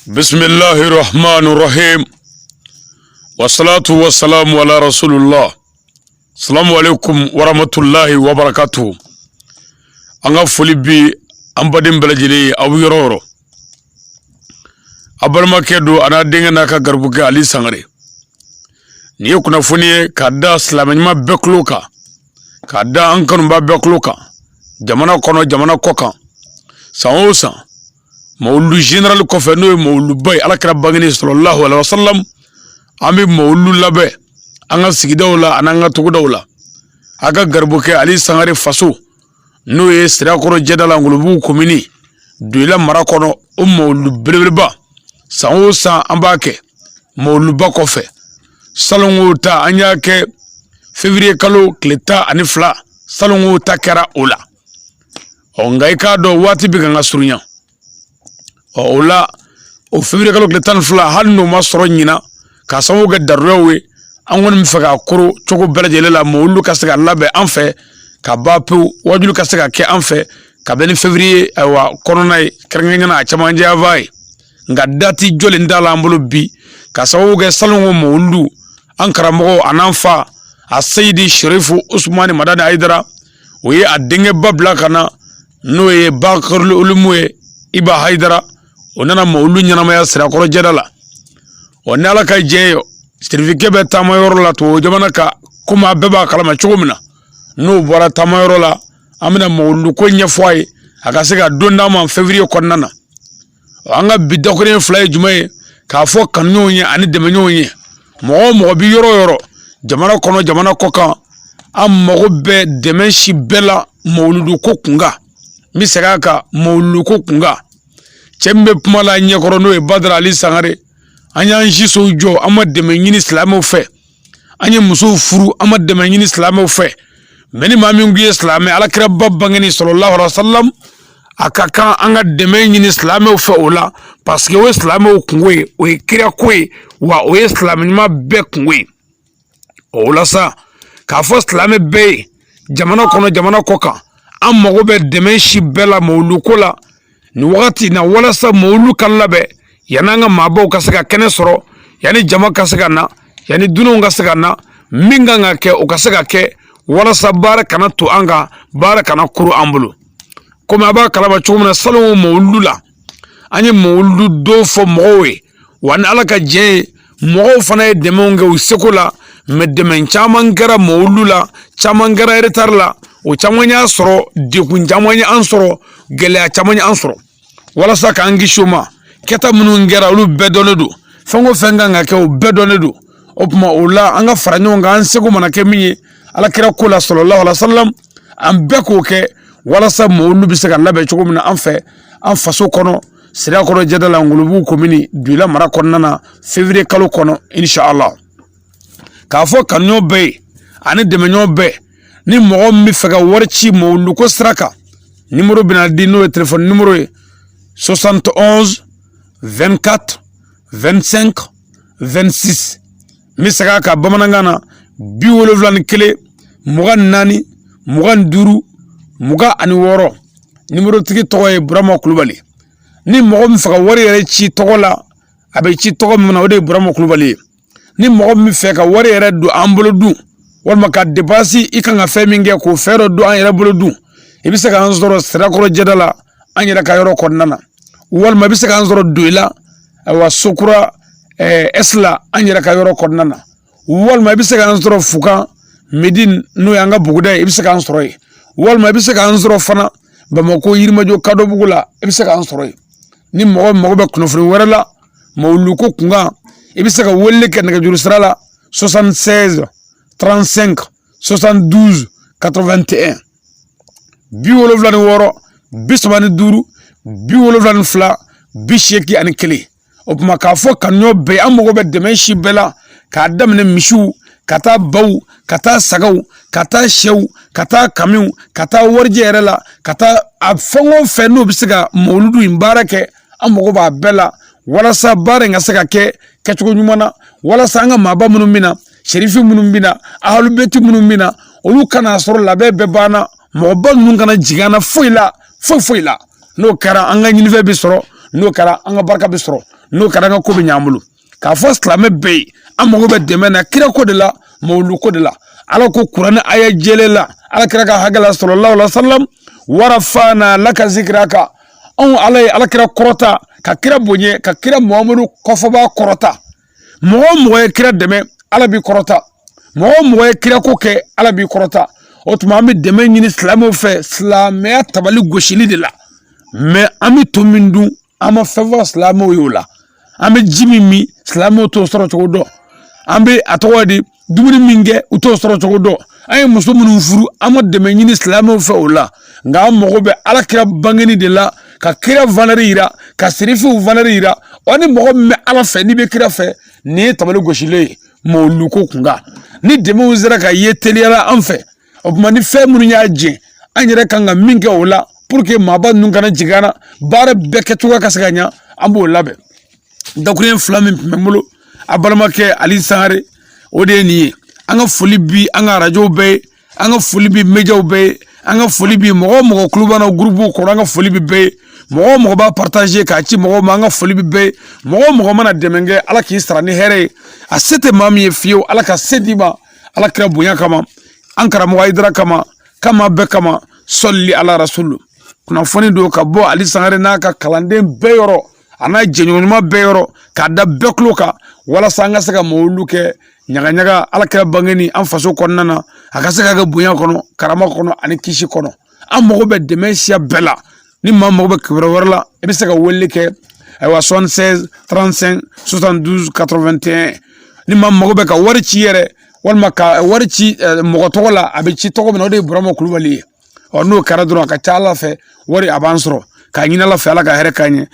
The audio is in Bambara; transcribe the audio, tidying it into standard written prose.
بسم الله الرحمن الرحيم والصلاة والسلام على رسول الله. السلام عليكم ورحمة الله وبركاته. أنا فلبي أمبادين بلجلي أو يرورو أبرما كدو أنا دينا كغربوك علي سانغري نيو كنا فني كادا سلامنما بكلوكا كادا أنكن با بكلوكا جمانا كونو جمانا كوكا ساوسا مولو جنرال كوفنو مولو باي على كرا بغني صلى الله عليه وسلم امي مولو لبه انا سيدولا انا تغدولا aga garbuke ali sangare faso no ye sira koro jedala ngulubu komini duila marakono molu brelba sanwo san ambake molu bakofe salongo ta anyake février kalo kleta ani fla salongo ta kera ola ongai ka do wati bi nga surunya ola o février kalo kleta fla hanno masro nyina ka sanwo ga darrewe angon mi faga koro chogo belajele la molu kasega labe anfe ka bapu wajulu kasega ke anfe ka beni février wa koronay kerngena na chamanje avai nga dati jole ndala ambulu bi ka sawuge salongo molu ankara mo ananfa a Seydi Sherifu Usmani Madani Aidara oye adenge babla kana no ye bakarlu ulumwe iba Haidara onana molu nyana maya sira koro jedala onala ka jeyo certificat be tamayoro la to jamana ka kuma beba kalama chugumina no bora tamayoro la amina mawlu ko nyefwai aka sega donda man février konnana anga bidakore flay jumay ka fo kanyonya ani demenyonya mo bi yoro jamana kono jamana koka am mo be demenshi bela mawlu ko kunga mi sega ka mawlu ko kunga chembe pumala nyekoro no e Badra Ali Sangare anya njiso jo amad de menyini islamo fe anya muso furu amad de menyini islamo fe meni mami ngi islame ala kira babangani sallallahu alaihi wasallam akaka anga de menyini islamo fe ola parce que o islamo kungwe o kira kwe wa o islame ma be kungwe ola sa ka fo islame be jamana kono jamana koka amma go be de menshi bela mawlukola ni wakati na wala sa mawlu kallabe yananga mabo kasega kene soro yani jama kasega na yani duno kasega na minga ngake o kasega ke wala sabara kana to anga bara kana kuru ambulu kuma ba kalaba chumna salo mawlula anye mawlu do fo mowe wan alaka je mo fana demonga usekula meddemen chamangara mawlula chamangara retarla o chamanya soro de kunjamanya ansoro gele chamanya ansoro wala saka angi shuma keta munu ngera ulu bedonedu fango fenga ngake o bedonedu opuma ula anga faranyo nga ansego manake minye ala kira kula sallallahu alaihi wasallam ambeko ke wala sa mulu bisaka labe chugumna anfe an faso kono sira kono jadala ngulubu komini duila mara konnana février kalo kono inshallah ka fo kanyo be ani demenyo be ni mo mi faga warchi mulu ko straka numéro binadi no téléphone numéro 71 24 25 26 misaka ka bamanangana biwolo vlan kele mugan nani mugan duru muga ani woro numéro tigi toye Burama Kulubali ni mogom faka wari yere ci togola abe ci togo mona ode Burama Kulubali ni mogom faka wari yere du ambolo du wal ka depasi ikanga feminge ko fero du an yere bolo du ibisaka anzoro sira koro jedala an yere ka yoro konnana wal ma bisaka anzoro duila wa sukura esla anyira ka yoro kodnana wal ma bisaka anzoro fuka medin no yanga buguda ibisaka anzoro wal ma bisaka anzoro fana bamako yirma jo kado bugula ibisaka anzoro ni mo be kunofri werala mawluko kunga ibisaka wolle ken ga jurusrala 76 35 72 81 biwolo vlan woro bisbani duru biwolo vlan fla bisheki ani kele opuma ka fo kanyo be amogo be demenshi bela ka damne mishu kata baw kata sagaw kata shew kata kamiu kata warjerela kata afongo fenu bisiga moludu imbarake amogo ba bela wala sa bare nga saka ke kechugo nyumana wala sa nga maba munumina sherifi munumina ahlu beti munumina olu kana soro labe bebana mo ban mun kana jigana foila no kara anga nyinife bisoro no kara anga barka bisoro n'o kɛra an ka ko bɛ ɲ'an bolo k'a fɔ silamɛ bɛɛ ye an mago bɛ dɛmɛ na kira ko de la mawulu ko de la ala ko kuranɛ aya jɛlen la ala kira ka hakɛ la sallallahu alaihi wasallam warafana laka zikraka anw ala ye ala kira kɔrɔta ka kira bonye ka kira muhamadu kɔfɔba kɔrɔta mɔgɔ mɔgɔ ye kira dɛmɛ ala b'i kɔrɔta mɔgɔ mɔgɔ ye kira ko kɛ ala b'i kɔrɔta o tuma an bɛ dɛmɛ ɲini silamɛw fɛ silamɛya tabali gosili de la mais an bɛ to min dun an ma fɛn fɔ silamɛw ye o la an bɛ ji min min silamɛw t'o sɔrɔ cogo dɔn an bɛ a tɔgɔ di dumuni min kɛ u t'o sɔrɔ cogo dɔn an ye muso minnu furu an ma dɛmɛ ɲini silamɛw fɛ o la nka an mago bɛ ala kira bangeni de la ka kira valeur yira ka serifiw valeur yira o ni mɔgɔ min bɛ ala fɛ n'i bɛ kira fɛ nin ye tabali gosilen ye mawulu ko kunkan ni dɛmɛw sera ka ye teliyara an fɛ o tuma ni fɛn minnu y'a jɛ an yɛrɛ kan ka min kɛ o la pour que maaba ninnu kana jigin an na baara bɛɛ kɛcogoya ka se ka ɲa an b'o labɛn dakuruɲɛ fila min tun bɛ n bolo a balimakɛ ali sangare o de ye nin ye an ka foli bi an ka arajow bɛɛ ye an ka foli bi médiaw bɛɛ ye an ka foli bi mɔgɔ mɔgɔ kulo b'an na groupe kɔnɔ an ka foli bi bɛɛ ye mɔgɔ mɔgɔ b'a partager k'a ci mɔgɔw ma an ka foli bi bɛɛ ye mɔgɔ mɔgɔ mana dɛmɛ kɛ ala k'i sara ni hɛrɛ ye a se tɛ maa min ye fiyewu ala ka se d'i ma ala kira bonya kama an karamɔgɔ ayidara kama kama bɛɛ kama sɔli ala rasulu kunnafoni don ka bɔ ali sangare n'a ka kalanden bɛɛ yɔrɔ a n'a jɛɲɔgɔnɲuman bɛɛ yɔrɔ k'a da bɛɛ tulo kan walasa an ka se ka mawulu kɛ ɲagaɲaga ala kira bangeni an faso kɔnɔna na a ka se ka kɛ bonya kɔnɔ karama kɔnɔ ani kisi kɔnɔ an mago bɛ dɛmɛ siya bɛɛ la ni maa mago bɛ kibaruya wɛrɛ la i bɛ se ka weleli kɛ ayiwa 76 35 72 81 ni maa mago bɛ ka wari ci yɛrɛ walima ka wari ci mɔgɔ tɔgɔ la a bɛ ci tɔgɔ min na o de ye burama kulubali ye ɔ n'o kɛra dɔrɔn a ka ca ala fɛ wari a b'an sɔrɔ k'a ɲini ala fɛ ala ka hɛrɛ k'an ye